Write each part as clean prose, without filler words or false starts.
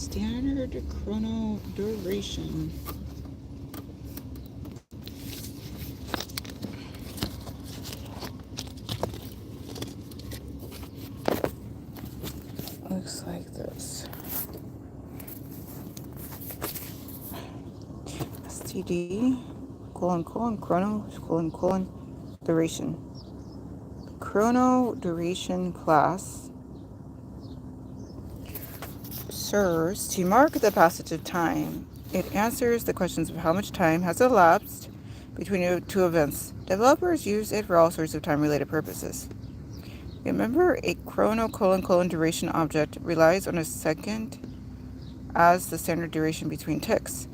Standard chrono duration. Looks like this. STD, chrono, duration. Chrono duration class serves to mark the passage of time. It answers the questions of how much time has elapsed between two events. Developers use it for all sorts of time-related purposes. Remember, a chrono, duration object relies on a second as the standard duration between ticks.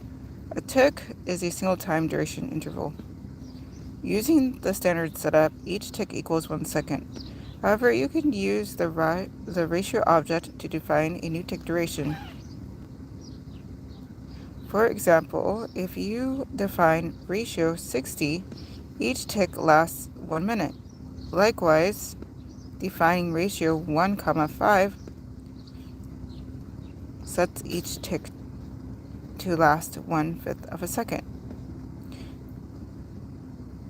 A tick is a single time duration interval. Using the standard setup, each tick equals 1 second. However, you can use the ratio object to define a new tick duration. For example, if you define ratio 60, each tick lasts 1 minute. Likewise, defining ratio 1,5 sets each tick to last 1/5 of a second.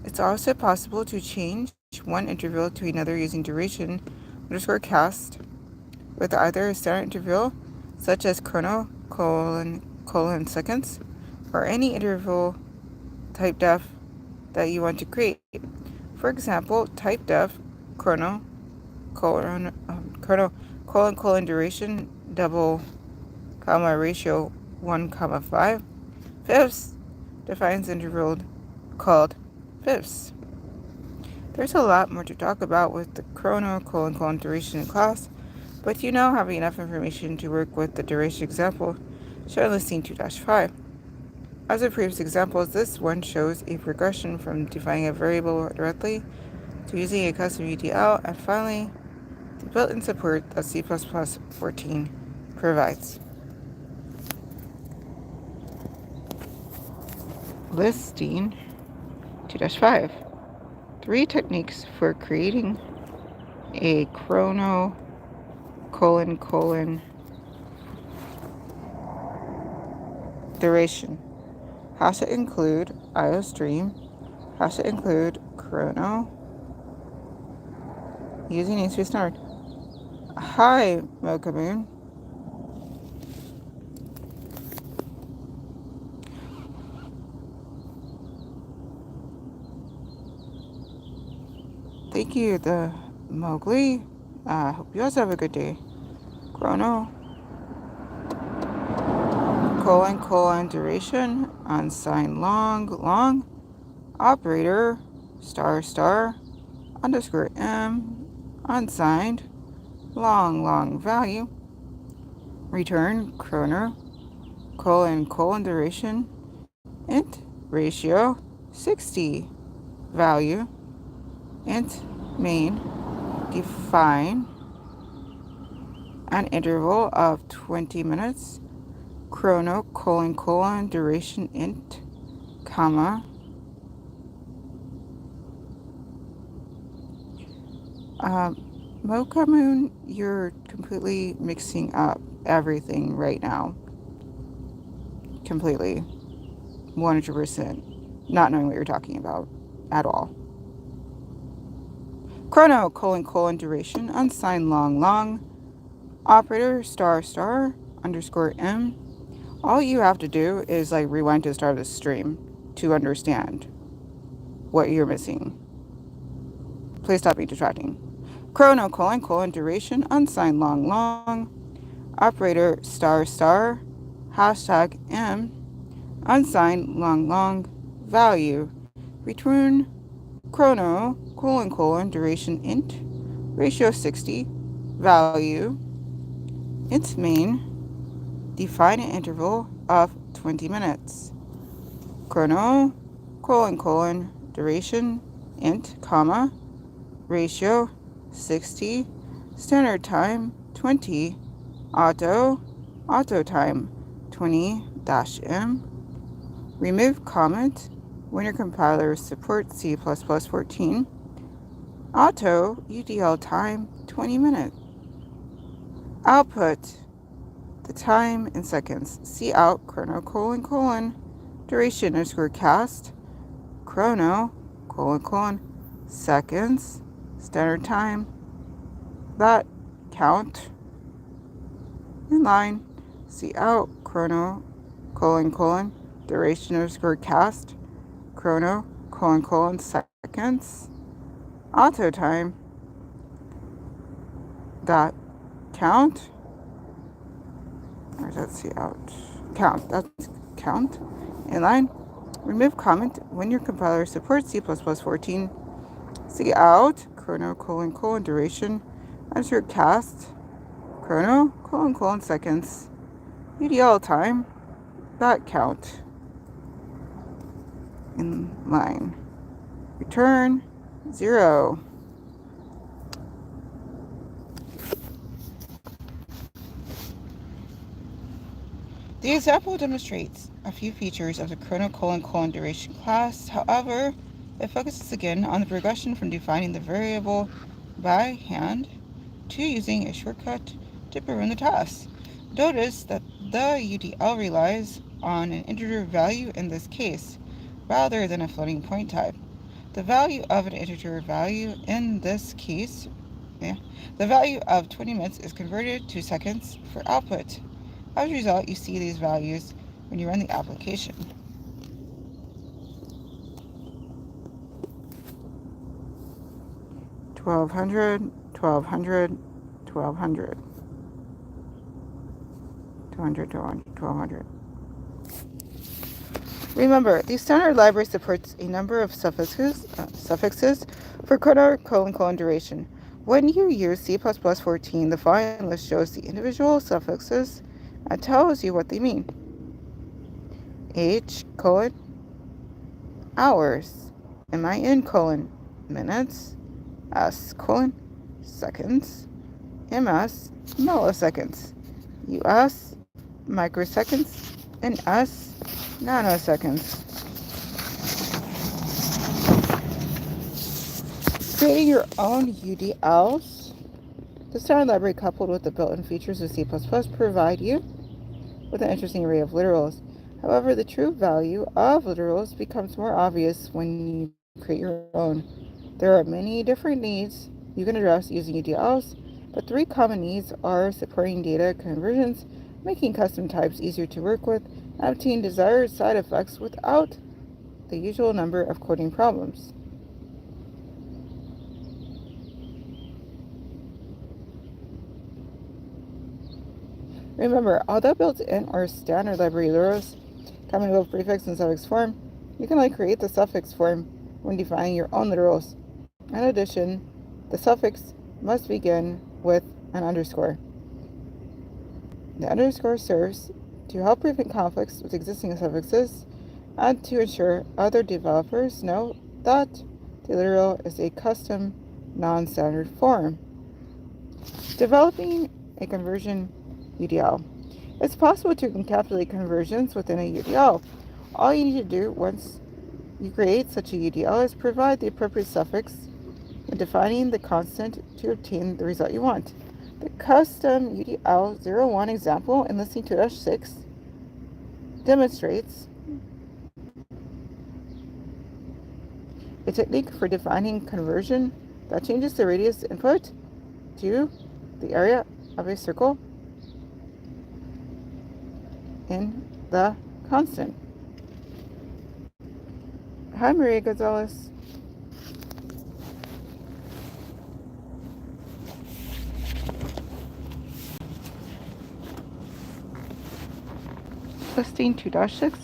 It's also possible to change one interval to another using duration _cast with either a standard interval, such as chrono, seconds, or any interval type def that you want to create. For example, type def chrono, duration, double, ratio 1,5 fifths defines interval called fifths. There's a lot more to talk about with the chrono, duration class, but you now have enough information to work with the duration example shown in listing 2-5. As with previous examples, this one shows a progression from defining a variable directly to using a custom UDL, and finally, the built-in support that C++ 14 provides. Listing 2-5. 3 techniques for creating a chrono, duration. Has to include IO stream. Has to include chrono. Using namespace node. Hi, Mocha Moon. Thank you, the Mowgli. Hope you guys have a good day. Chrono, duration, unsigned long, operator, **, underscore m, unsigned, long value, return, chrono, duration, int, ratio, 60, value, int, main, define an interval of 20 minutes, chrono, duration, int, comma, Mocha Moon, you're completely mixing up everything right now. Completely. 100%. Not knowing what you're talking about at all. Chrono, duration, unsigned long, operator, **, underscore m. All you have to do is rewind to the start of the stream to understand what you're missing. Please stop me distracting. Chrono, duration, unsigned long, operator, **, hashtag m, unsigned long, value, return, chrono, duration, int, ratio 60, value, int main, define an interval of 20 minutes. Chrono, duration, int, comma, ratio 60, standard time 20, auto time 20-m, remove comment when your compiler supports C++ 14, auto UDL time 20 minutes. Output the time in seconds. C out, chrono, colon, duration underscore cast, chrono, colon, seconds, standard time, that count, in line, C out, chrono, colon, duration underscore cast, chrono, colon, seconds, auto time, that count, or is that C out? Count, that's count, in line, remove comment when your compiler supports C++14, C out, chrono, colon, duration, underscore cast, chrono, colon, seconds, UDL time, that count, in line, return 0. The example demonstrates a few features of the chrono, colon, duration class. However, it focuses again on the progression from defining the variable by hand to using a shortcut to perform the task. Notice that the UDL relies on an integer value in this case, rather than a floating point type. The value of an integer value in this case, the value of 20 minutes is converted to seconds for output. As a result, you see these values when you run the application. $1,200, $1,200, $1,200, $1,200. Remember, the standard library supports a number of suffixes for chrono, colon, duration. When you use C++14, the following list shows the individual suffixes and tells you what they mean. H, hours, min, minutes, s, seconds, ms, milliseconds, us, microseconds, and s, nanoseconds. Creating your own UDLs. The standard library coupled with the built-in features of C++ provide you with an interesting array of literals. However, the true value of literals becomes more obvious when you create your own. There are many different needs you can address using UDLs, but 3 common needs are supporting data conversions, making custom types easier to work with, and obtain desired side effects without the usual number of coding problems. Remember, although built-in or standard library literals come in both prefix and suffix form, you can only create the suffix form when defining your own literals. In addition, the suffix must begin with an underscore. The underscore serves to help prevent conflicts with existing suffixes and to ensure other developers know that the literal is a custom, non-standard form. Developing a conversion UDL. It's possible to encapsulate conversions within a UDL. All you need to do once you create such a UDL is provide the appropriate suffix when defining the constant to obtain the result you want. The custom UDL01 example in Listening 2-6 demonstrates a technique for defining conversion that changes the radius input to the area of a circle in the constant. Hi, Maria Gonzalez. Listing 2-6,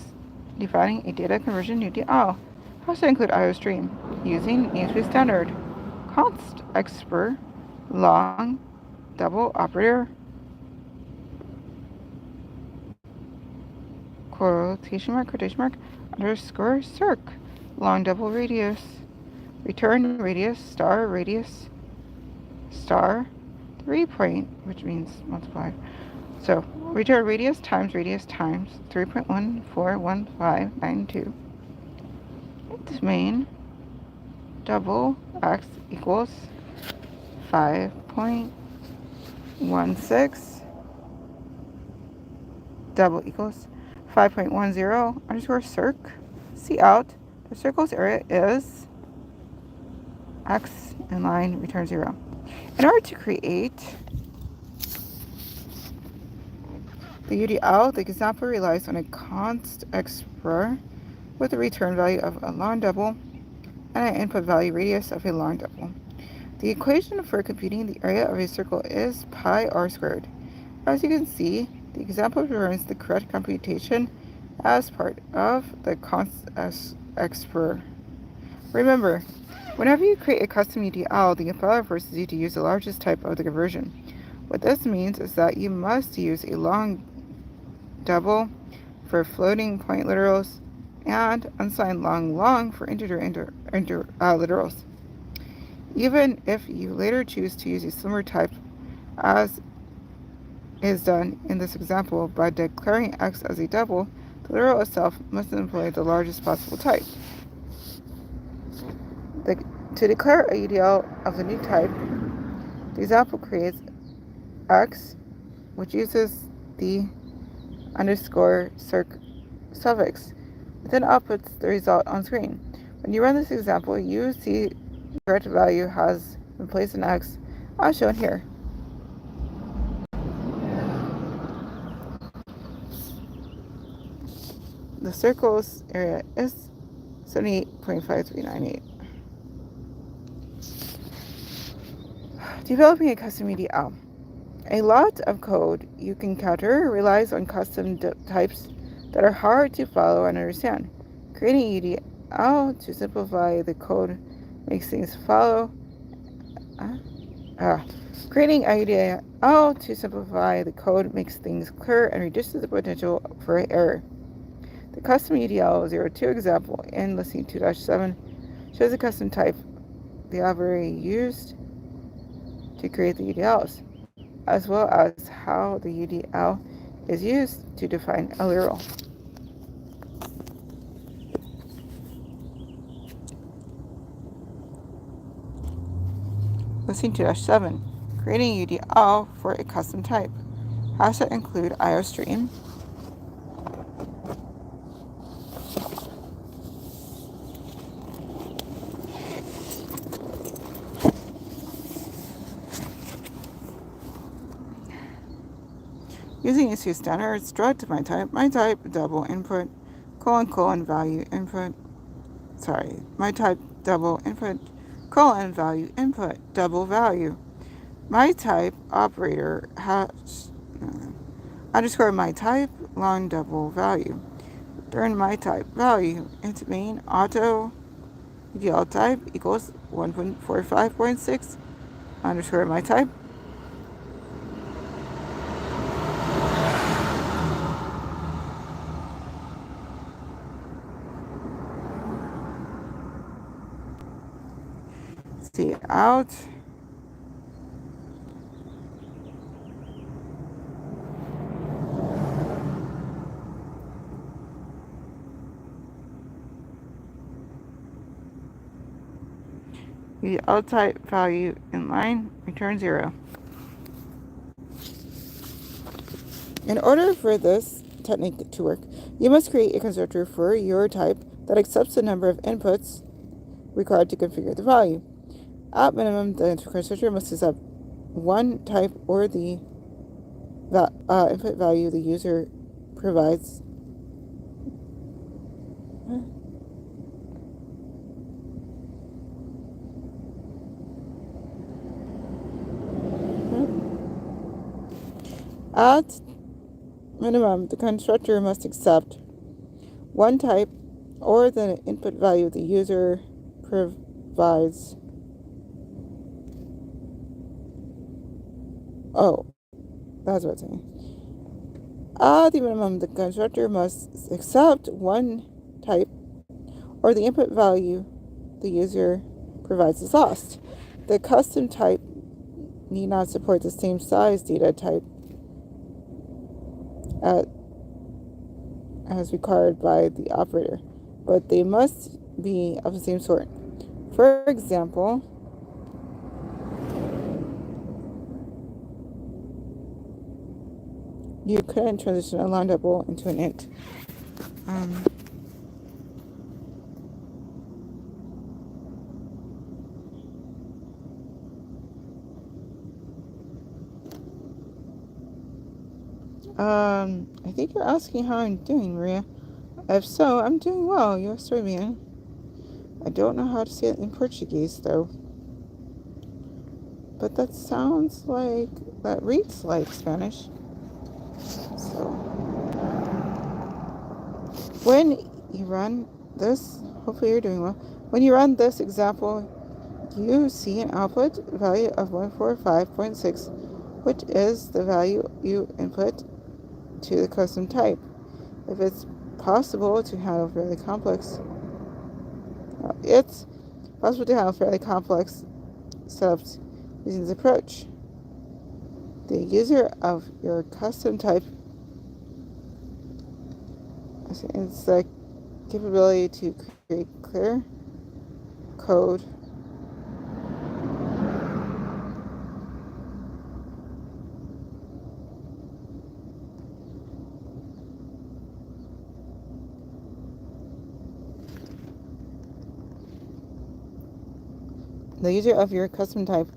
defining a data conversion UDL. How to include IO stream using namespace standard. Const expr long double operator quotation mark underscore circ long double radius return radius star 3 point, which means multiply. So return radius times 3.141592. Its main double x equals 5.16 double equals 5.10 underscore circ C out. The circle's area is x and line return 0. In order to create the UDL, the example relies on a const explorer with a return value of a long double and an input value radius of a long double. The equation for computing the area of a circle is pi r squared. As you can see, the example returns the correct computation as part of the const explorer. Remember, whenever you create a custom UDL, the compiler forces you to use the largest type of the conversion. What this means is that you must use a long double for floating point literals and unsigned long for integer literals. Even if you later choose to use a similar type as is done in this example by declaring x as a double, the literal itself must employ the largest possible type. To declare a UDL of the new type, the example creates x, which uses the underscore circ suffix. It then outputs the result on screen. When you run this example, you see the correct value has been placed in x, as shown here. The circle's area is 78.5398. Developing a custom UDL. A lot of code you can encounter relies on custom types that are hard to follow and understand. Creating UDL to simplify the code makes things follow. Creating a UDL to simplify the code makes things clear and reduces the potential for error. The custom UDL 02 example in listing 2-7 shows a custom type the library used to create the UDLs, as well as how the UDL is used to define a literal. Listing 2-7, creating a UDL for a custom type has to include IOStream, using issue standard struct my type double input colon value input my type double input colon value input double value my type operator has underscore my type long double value turn my type value into main auto UDL type equals 1.45.6 underscore my type C out UDL type value in line return 0. In order for this technique to work, you must create a constructor for your type that accepts the number of inputs required to configure the value. At minimum, the constructor must accept one type or the input value the user provides. At minimum, the constructor must accept one type or the input value the user provides. Oh, that's what it's saying. At the minimum, the constructor must accept one type or the input value the user provides is lost. The custom type need not support the same size data type as required by the operator, but they must be of the same sort. For example, you couldn't transition a long double into an int. I think you're asking how I'm doing, Maria. If so, I'm doing well. You're Serbian. I don't know how to say it in Portuguese, though. But that sounds like, that reads like Spanish. So, when you run this, hopefully you're doing well. When you run this example, you see an output value of 145.6, which is the value you input to the custom type. If it's possible to handle fairly complex, it's possible to handle fairly complex setups using this approach. The user of your custom type is the capability to create clear code The user of your custom type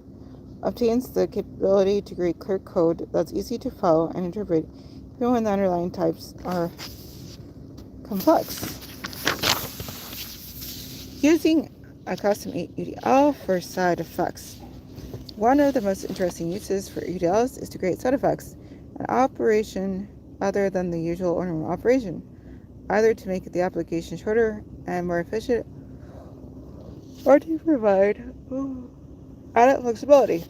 obtains the capability to create clear code that's easy to follow and interpret, even when the underlying types are complex. Using a custom UDL for side effects. One of the most interesting uses for UDLs is to create side effects, an operation other than the usual or normal operation, either to make the application shorter and more efficient, or to provide added flexibility.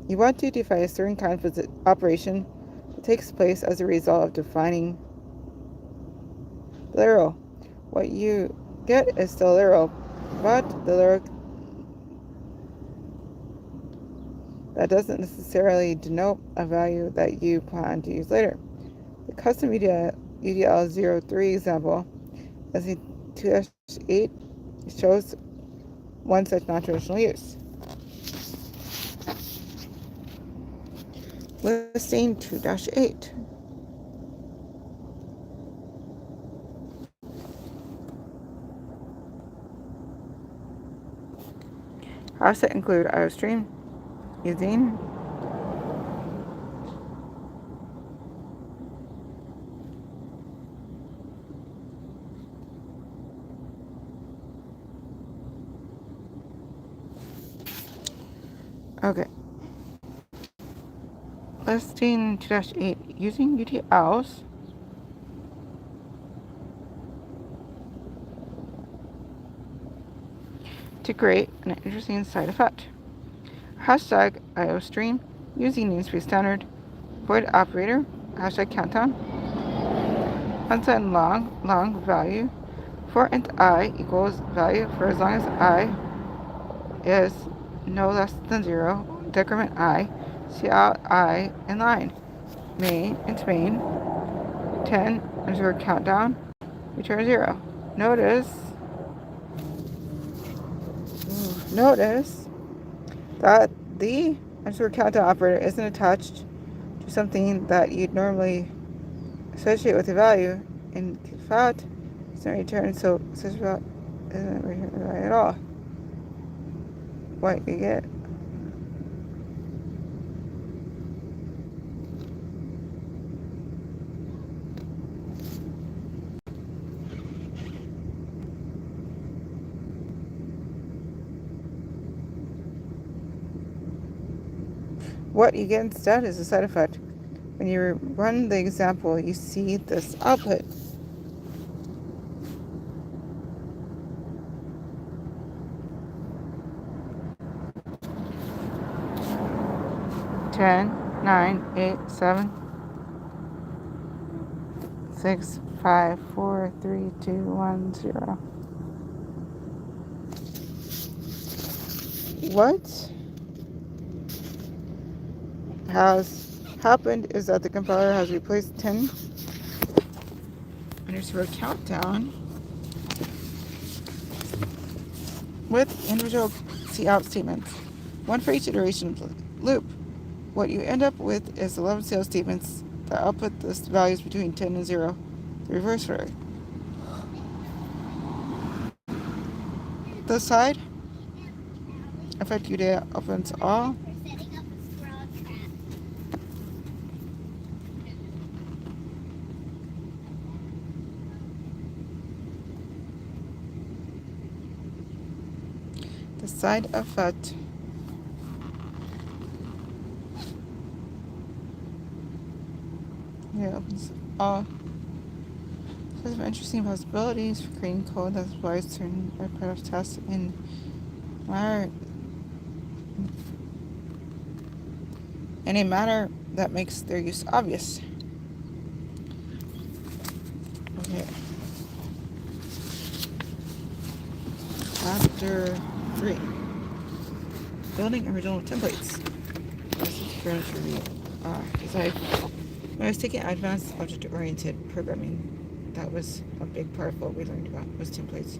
You want to define a certain kind of operation that takes place as a result of defining the literal. What you get is still literal, but the literal that doesn't necessarily denote a value that you plan to use later. The custom UDL03 example as a 2-8 shows one such non-traditional use. Listing 2-8. Offset include IOStream using okay. Listing 2-8 using UTLs to create an interesting side effect. Hashtag IOStream using namespace standard, void operator, hashtag countdown, unsigned long value for int I equals value for as long as I is no less than 0, decrement I, see out I in line, main, int main, 10 underscore countdown, return 0. Notice that the underscore countdown operator isn't attached to something that you'd normally associate with a value. In fact, it's not returned, so such value isn't returned value at all. What you get. What you get instead is a side effect. When you run the example, you see this output. Ten, 9, 8, 7, 6, 5, 4, 3, 2, 1, 0. What has happened is that the compiler has replaced 10 underscore countdown with individual cout statements, one for each iteration of the loop. What you end up with is 11 CL statements The output lists values between 10 and 0. The reverse order. The side effect data opens all. The side effect opens all. So some interesting possibilities for creating code that applies certain repetitive tests in a manner that makes their use obvious. Okay. Chapter 3. Building original templates. This is furniture review. When I was taking advanced object-oriented programming, that was a big part of what we learned about was templates.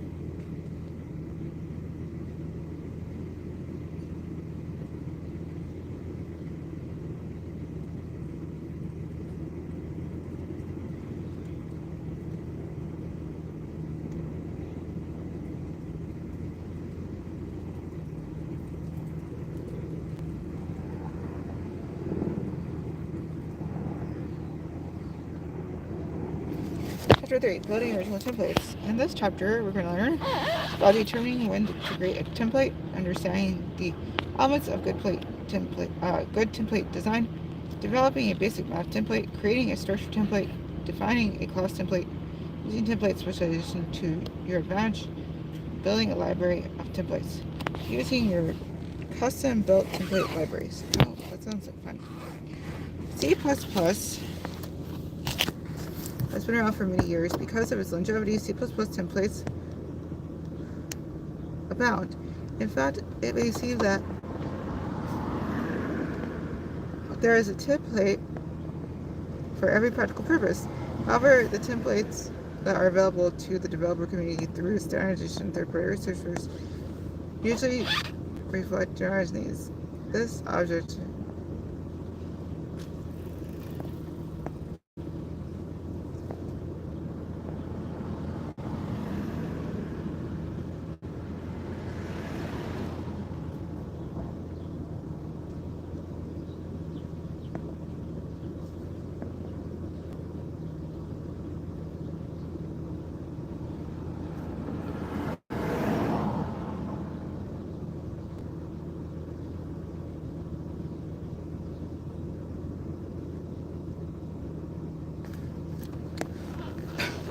Chapter 3, Building Original Templates. In this chapter, we're going to learn about determining when to create a template, understanding the elements of good template design, developing a basic math template, creating a structured template, defining a class template, using template specialization to your advantage, building a library of templates, using your custom-built template libraries. Oh, that sounds like fun. C++ has been around for many years. Because of its longevity, C++ templates abound. In fact, it may seem that there is a template for every practical purpose. However, the templates that are available to the developer community through standardization third-party researchers usually reflect generalized needs. This object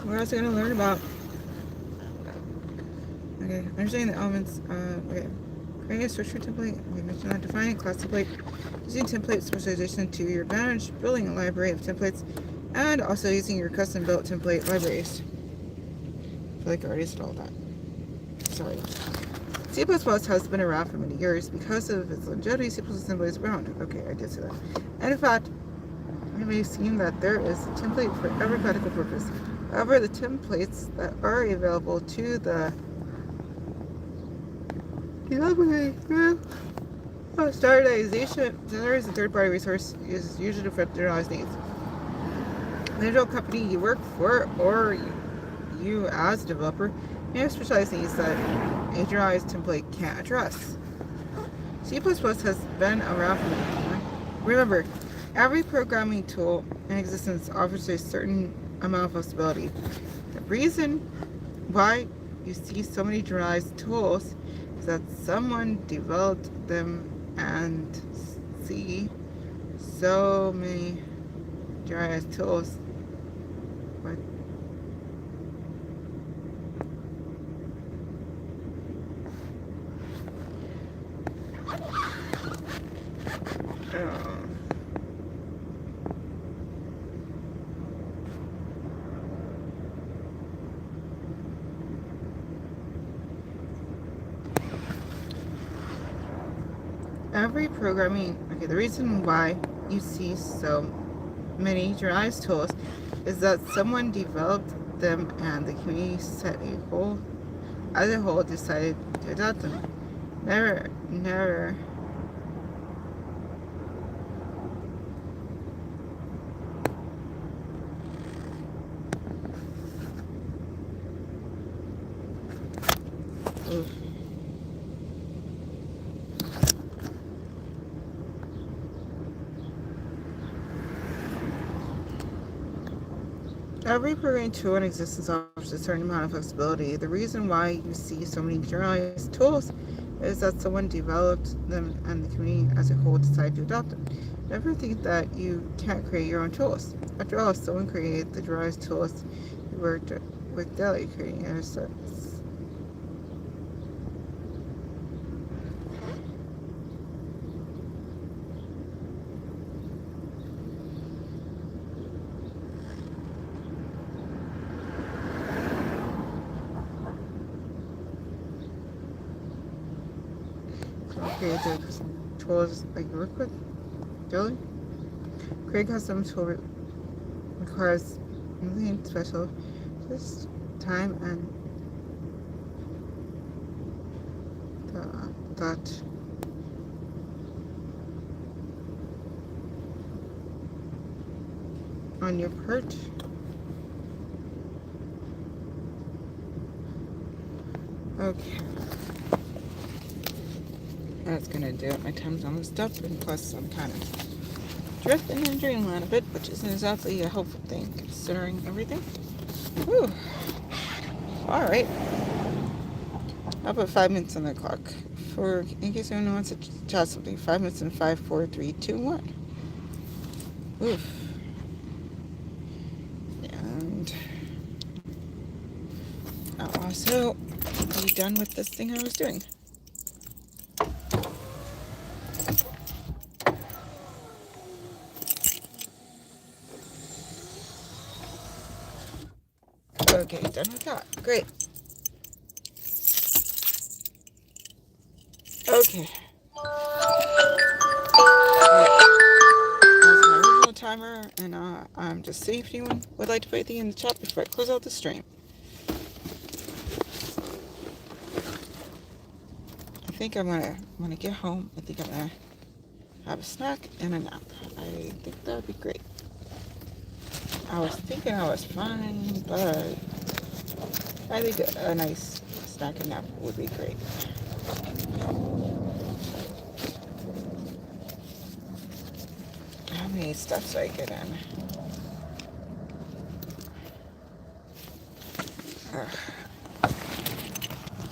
we're also going to learn about understanding the elements. Creating a structured template. We mentioned that. Defining a class template. Using template specialization to your advantage. Building a library of templates. And also using your custom-built template libraries. I feel like I already said all that. Sorry. C++ has been around for many years. Because of its longevity, C++ assembly is around. Okay, I did say that. And in fact, it may seem that there is a template for every practical purpose. However, the templates that are available to the standardization generators and third-party resource is usually to fit generalized needs. The individual company you work for or you as a developer may have specialized needs that a generalized template can't address. C++ has been around for many years. Remember, every programming tool in existence offers a certain amount of flexibility. The reason why you see so many generalized tools is that someone developed them and see so many generalized tools. What? Every programming, the reason why you see so many generalized tools is that someone developed them and the community as a whole decided to adopt them. Never Ooh. Every programming tool in existence offers a certain amount of flexibility. The reason why you see so many generalized tools is that someone developed them and the community as a whole decided to adopt them. Never think that you can't create your own tools. After all, someone created the generalized tools you worked with daily, creating a service. Create the custom tools that you work with daily. Create custom tool requires anything special, just time and thought. On your part. Okay. That's gonna do it. My time's almost up, and plus I'm kind of drifting in dreamland a bit, which isn't exactly a helpful thing considering everything. Whew. Alright. I'll put 5 minutes on the clock. For in case anyone wants to chat something. 5 minutes and 5, 4, 3, 2, 1. Oof. And I'll also be done with this thing I was doing. Okay, done with that. Great. Okay. That's my original timer, and I'm just seeing if anyone would like to put anything in the chat before I close out the stream. I think I'm gonna get home. I think I'm gonna have a snack and a nap. I think that would be great. I was thinking I was fine, but I think a nice snack and nap would be great. How many steps do I get in?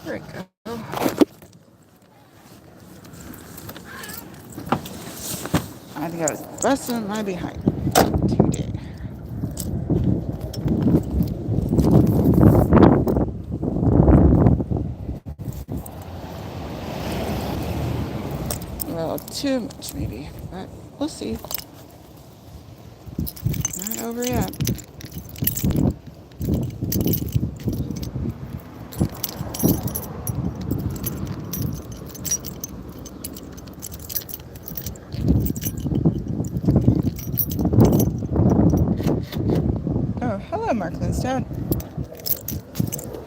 There we go. I think I was busting my behind today. Well, too much maybe, but we'll see. Not over yet. Oh, hello, Mark Linstone.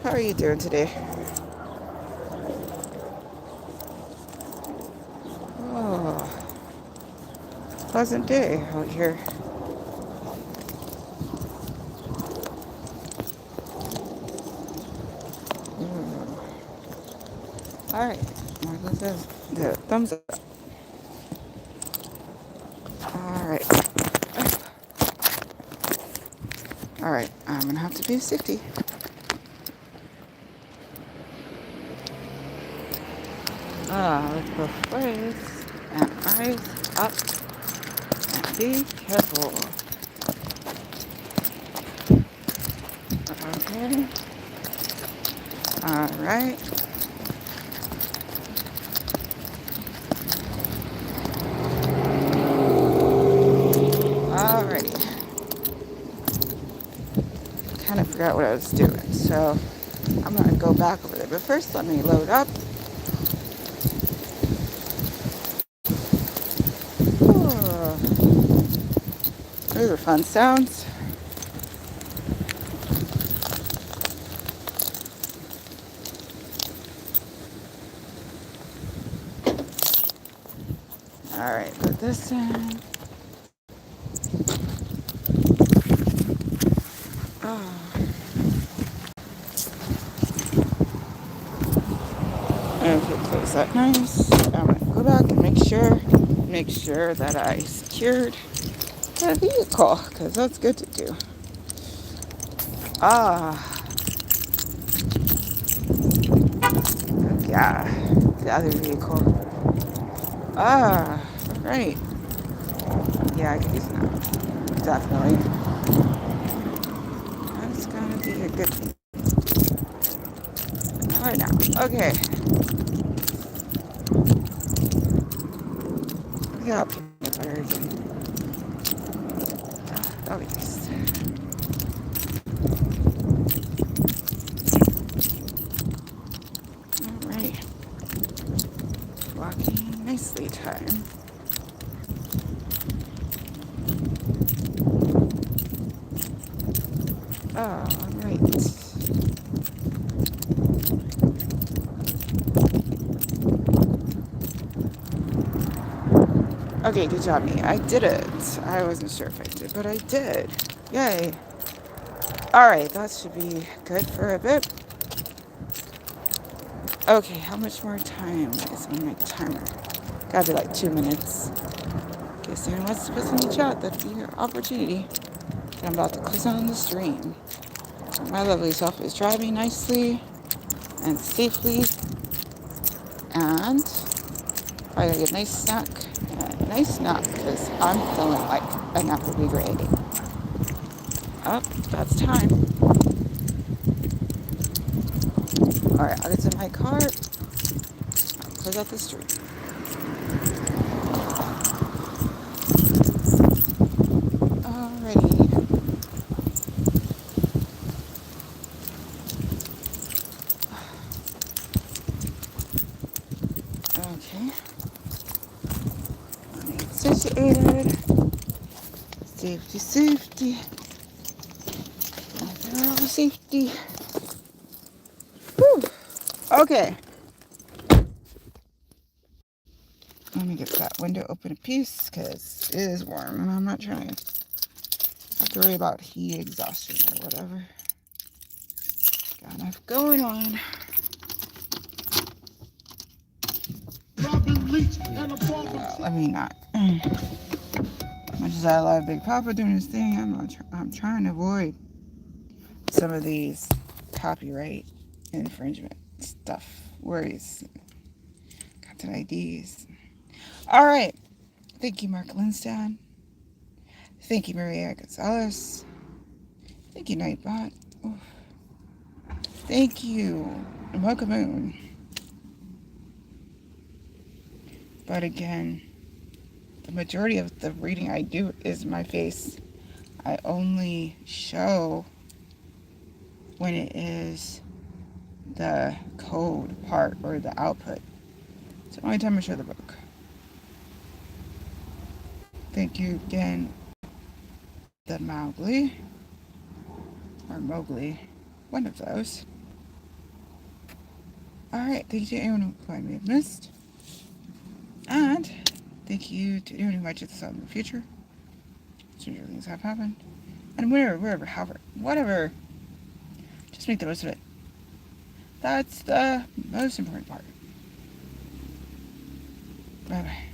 How are you doing today? Oh, pleasant day out here. Alright, Mark says the thumbs up. Alright. Alright, I'm gonna have to do 60. Let's go first. And eyes up. And be careful. Okay. Alright. Alrighty. Kind of forgot what I was doing, so I'm gonna go back over there. But first, let me load up. Oh, those are fun sounds. Alright, put this in. Oh. Okay, close that nice. I'm gonna go back and make sure that I secured the vehicle, because that's good to do. Ah, yeah, the other vehicle. Ah, right. Yeah, I can use that. Definitely. That's gonna be a good thing. All right now. Okay. Yeah, peanut butter again. That'll be nice. All right. Walking nicely time. All right. Okay, good job, me. I did it. I wasn't sure if I did, but I did. Yay. Alright, that should be good for a bit. Okay, how much more time is on my timer? Gotta be like 2 minutes. In case anyone wants to put in the chat, that'd be your opportunity. And I'm about to close on the stream. My lovely self is driving nicely and safely. And I gotta get a nice snack. Nice snack, because I'm feeling like a nap would be great. Oh, that's time. Alright, I'll get to my car. I'll close out the stream. Alrighty. Okay. Situated. Safety. Safety. Whew. Okay. Let me get that window open a piece because it is warm and I'm not trying to have to worry about heat exhaustion or whatever. Got enough going on. Let me not. Much as I love Big Papa doing his thing, I'm trying to avoid some of these copyright infringement stuff, worries, content IDs. All right. Thank you, Mark Lindstad. Thank you, Maria Gonzalez. Thank you, Nightbot. Oof. Thank you, Mocha Moon. But again, the majority of the reading I do is my face. I only show when it is the code part or the output. It's the only time I show the book. Thank you again, the Mowgli, or Mowgli, one of those. Alright, thank you to anyone who I may have missed. And thank you to anyone who might check this out in the future. Stranger things have happened. And wherever, however, whatever. Just make the most of it. That's the most important part. Bye-bye.